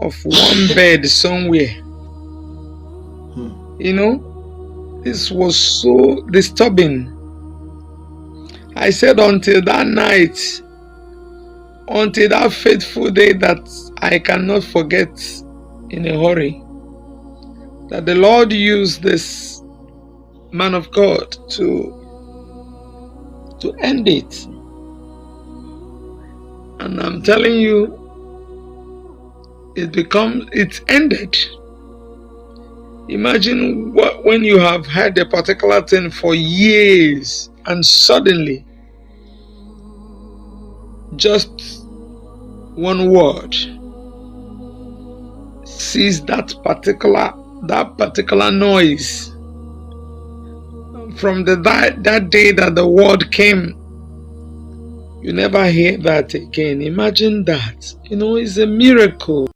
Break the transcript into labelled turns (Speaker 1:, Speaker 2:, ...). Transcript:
Speaker 1: of one bed somewhere. This was so disturbing. I said until that night, until that fateful day that I cannot forget in a hurry, that the Lord used this man of God to end it. And I'm telling you, it's ended. Imagine when you have had a particular thing for years and suddenly just one word sees that particular noise. From that day that the word came, you never hear that again. Imagine that. It's a miracle.